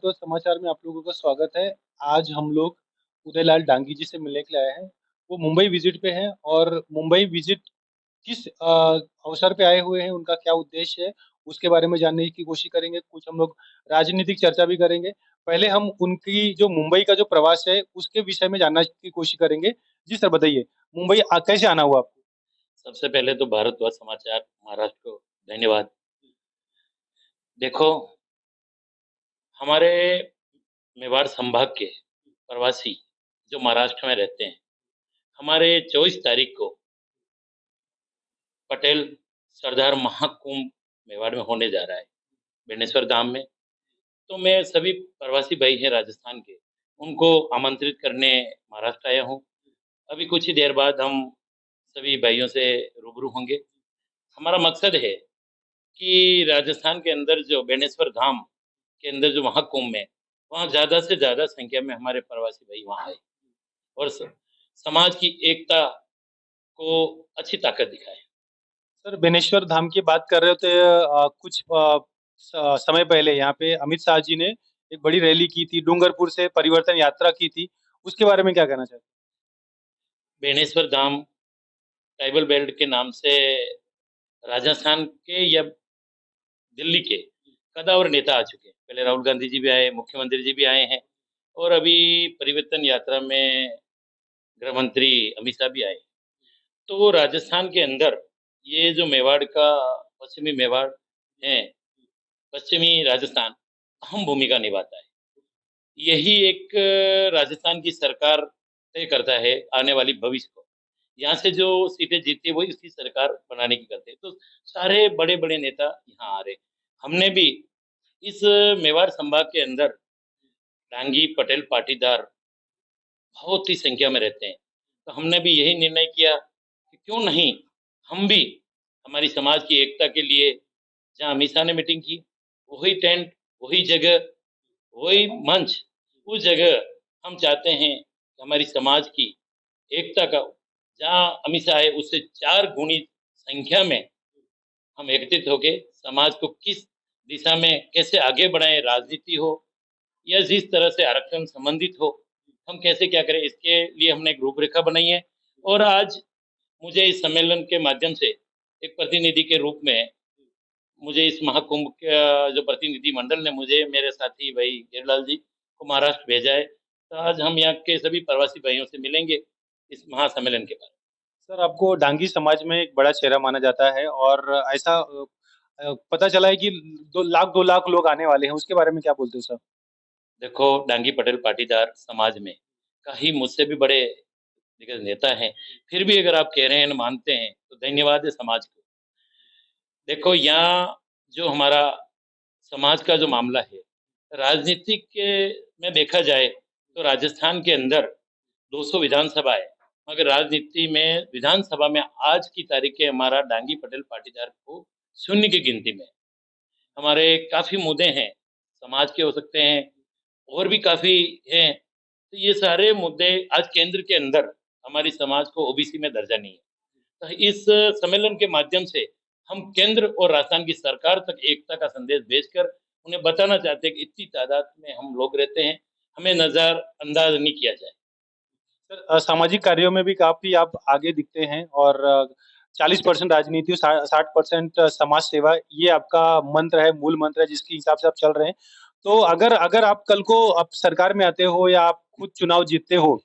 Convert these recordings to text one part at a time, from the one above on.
भारतवर्ष समाचार में आप लोगों का स्वागत है। आज हम लोग उदयलाल डांगी जी से मिलने के लिए आए हैं। वो मुंबई विजिट पे हैं और मुंबई विजिट किस अवसर पे आए हुए हैं, उनका क्या उद्देश्य है, उसके बारे में जानने की कोशिश करेंगे। कुछ हम लोग राजनीतिक चर्चा भी करेंगे। पहले हम उनकी जो मुंबई का जो प्रवास है, उसके विषय में जानने की कोशिश करेंगे। जी सर, बताइए, मुंबई कैसे आना हुआ आपको? सबसे पहले तो भारतवर्ष समाचार महाराष्ट्र को धन्यवाद। देखो, हमारे मेवाड़ संभाग के प्रवासी जो महाराष्ट्र में रहते हैं, हमारे 24 तारीख को पटेल सरदार महाकुंभ मेवाड़ में होने जा रहा है, बेनेश्वर धाम में। तो मैं सभी प्रवासी भाई हैं राजस्थान के, उनको आमंत्रित करने महाराष्ट्र आया हूँ। अभी कुछ ही देर बाद हम सभी भाइयों से रूबरू होंगे। हमारा मकसद है कि राजस्थान के अंदर जो बेनेश्वर धाम के अंदर जो महाकुंभ में, वहाँ ज़्यादा से ज़्यादा संख्या में हमारे प्रवासी भाई वहाँ आए और समाज की एकता को अच्छी ताकत दिखाए। सर, बेनेश्वर धाम की बात कर रहे हो तो कुछ समय पहले यहाँ पे अमित शाह जी ने एक बड़ी रैली की थी, डूंगरपुर से परिवर्तन यात्रा की थी। उसके बारे में क्या कहना चाहते बेनेश्वर धाम ट्राइबल बेल्ट के नाम से राजस्थान के या दिल्ली के कदावर नेता आ चुके हैं। पहले राहुल गांधी जी भी आए, मुख्यमंत्री जी भी आए हैं और अभी परिवर्तन यात्रा में गृह मंत्री अमित शाह भी आए। तो राजस्थान के अंदर ये जो मेवाड़ का पश्चिमी मेवाड़ है, पश्चिमी राजस्थान अहम भूमिका निभाता है। यही एक राजस्थान की सरकार तय करता है आने वाली भविष्य को। यहाँ से जो सीटें जीतती है वही उसकी सरकार बनाने की करते हैं। तो सारे बड़े-बड़े नेता यहाँ आ रहे। हमने भी इस मेवाड़ संभाग के अंदर डांगी पटेल पाटीदार बहुत ही संख्या में रहते हैं। तो हमने भी यही निर्णय किया कि क्यों नहीं हम भी हमारी समाज की एकता के लिए जहाँ अमित शाह ने मीटिंग की, वही टेंट, वही जगह, वही मंच, उस जगह हम चाहते हैं कि हमारी समाज की एकता का जहाँ अमित शाह है उससे 4 गुनी संख्या में हम एकत्रित होके समाज को किस दिशा में कैसे आगे बढ़ाएं, राजनीति हो या जिस तरह से आरक्षण संबंधित हो, हम कैसे क्या करें, इसके लिए हमने एक रूपरेखा बनाई है। और आज मुझे इस सम्मेलन के माध्यम से एक प्रतिनिधि के रूप में मुझे इस महाकुंभ का जो प्रतिनिधि मंडल ने मुझे मेरे साथी भाई गिरिलाल जी को महाराष्ट्र भेजा है। तो आज हम यहाँ के सभी प्रवासी भाइयों से मिलेंगे इस महासम्मेलन के बाद। हैं? सर, आपको डांगी समाज में एक बड़ा चेहरा माना जाता है और ऐसा पता चला है कि 2 लाख लोग आने वाले हैं। उसके बारे में क्या बोलते हो सर? देखो, डांगी पटेल पाटीदार समाज में कहीं मुझसे भी बड़े दिग्गज नेता हैं, फिर भी अगर आप कह रहे हैं, मानते हैं, तो धन्यवाद है समाज को। देखो, यहाँ जो हमारा समाज का जो मामला है, राजनीतिक के में देखा जाए तो राजस्थान के अंदर 200 विधानसभा है, मगर राजनीति में विधानसभा में आज की तारीख के हमारा डांगी पटेल पाटीदार को शून्य की गिनती में। हमारे काफ़ी मुद्दे हैं, समाज के हो सकते हैं और भी काफ़ी हैं। तो ये सारे मुद्दे आज केंद्र के अंदर हमारी समाज को ओबीसी में दर्जा नहीं है। तो इस सम्मेलन के माध्यम से हम केंद्र और राजस्थान की सरकार तक एकता का संदेश भेजकर उन्हें बताना चाहते हैं कि इतनी तादाद में हम लोग रहते हैं, हमें नज़रअंदाज नहीं किया जाए। सर, सामाजिक कार्यों में भी काफी आप आगे दिखते हैं और 40% राजनीति, 60% समाज सेवा, ये आपका मंत्र है, मूल मंत्र है जिसके हिसाब से आप चल रहे हैं। तो अगर अगर आप कल को आप सरकार में आते हो या आप खुद चुनाव जीतते हो,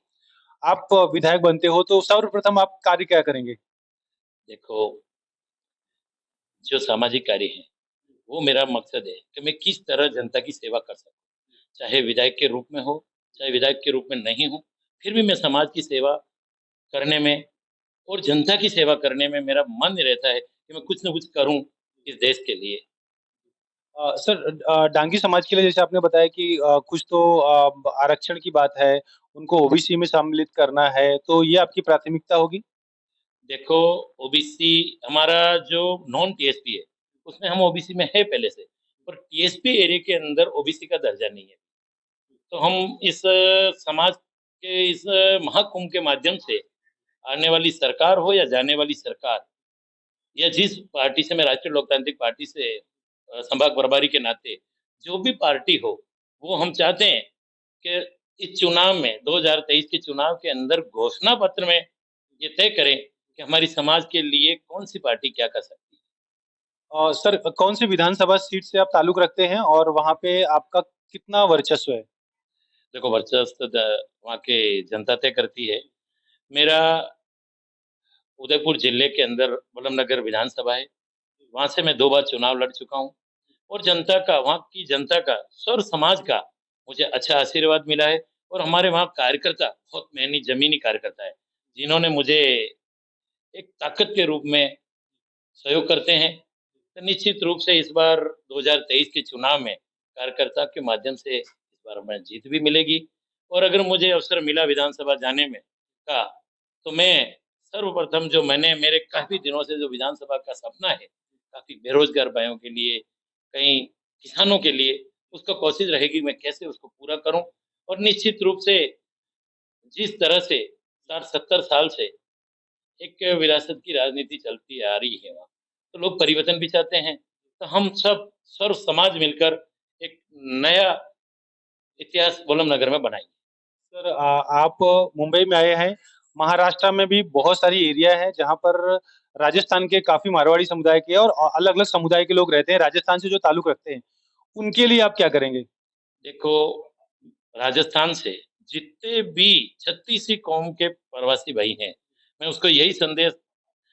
आप विधायक बनते हो, तो सर्वप्रथम आप कार्य क्या करेंगे? देखो, जो सामाजिक कार्य है, वो मेरा मकसद है कि मैं किस तरह जनता की सेवा कर सकूँ। चाहे विधायक के रूप में हो, चाहे विधायक के रूप में नहीं हूँ, फिर भी मैं समाज की सेवा करने में और जनता की सेवा करने में मेरा मन रहता है कि मैं कुछ न कुछ करूँ इस देश के लिए। सर, डांगी समाज के लिए जैसे आपने बताया कि कुछ तो आरक्षण की बात है, उनको ओबीसी में सम्मिलित करना है, तो ये आपकी प्राथमिकता होगी? देखो, ओबीसी हमारा जो नॉन टीएसपी है, उसमें हम ओबीसी में है पहले से, पर टीएसपी एरिया के अंदर ओबीसी का दर्जा नहीं है। तो हम इस समाज के इस महाकुंभ के माध्यम से आने वाली सरकार हो या जाने वाली सरकार या जिस पार्टी से मैं राष्ट्रीय लोकतांत्रिक पार्टी से संभाग प्रभारी के नाते जो भी पार्टी हो, वो हम चाहते हैं कि इस चुनाव में 2023 के चुनाव के अंदर घोषणा पत्र में ये तय करें कि हमारी समाज के लिए कौन-सी पार्टी क्या कर सकती है। सर कौन सी विधानसभा सीट से आप ताल्लुक रखते हैं और वहाँ पे आपका कितना वर्चस्व है? देखो वर्चस्व वहाँ के जनता तय करती है। मेरा उदयपुर जिले के अंदर बलमनगर विधानसभा है। वहाँ से मैं 2 बार चुनाव लड़ चुका हूँ और जनता का वहाँ की जनता का, सर्व समाज का मुझे अच्छा आशीर्वाद मिला है और हमारे वहाँ कार्यकर्ता बहुत मेहनती ज़मीनी कार्यकर्ता है, जिन्होंने मुझे एक ताकत के रूप में सहयोग करते हैं। तो निश्चित रूप से इस बार 2023 के चुनाव में कार्यकर्ता के माध्यम से इस बार हमें जीत भी मिलेगी और अगर मुझे अवसर मिला विधानसभा जाने में का, तो मैं सर्वप्रथम जो मैंने मेरे काफ़ी दिनों से जो विधानसभा का सपना है, काफ़ी बेरोज़गार भाइयों के लिए, कई किसानों के लिए, उसका कोशिश रहेगी मैं कैसे उसको पूरा करूँ और निश्चित रूप से जिस तरह से 60-70 साल से एक विरासत की राजनीति चलती आ रही है वहाँ, तो लोग परिवर्तन भी चाहते हैं। तो हम सब सर्व समाज मिलकर एक नया इतिहास कोलम नगर में बनाएँगे। सर आप मुंबई में आए हैं, महाराष्ट्र में भी बहुत सारी एरिया है जहाँ पर राजस्थान के काफ़ी मारवाड़ी समुदाय के और अलग-अलग समुदाय के लोग रहते हैं, राजस्थान से जो ताल्लुक रखते हैं, उनके लिए आप क्या करेंगे? देखो, राजस्थान से जितने भी 36 कौम के प्रवासी भाई हैं, मैं उसको यही संदेश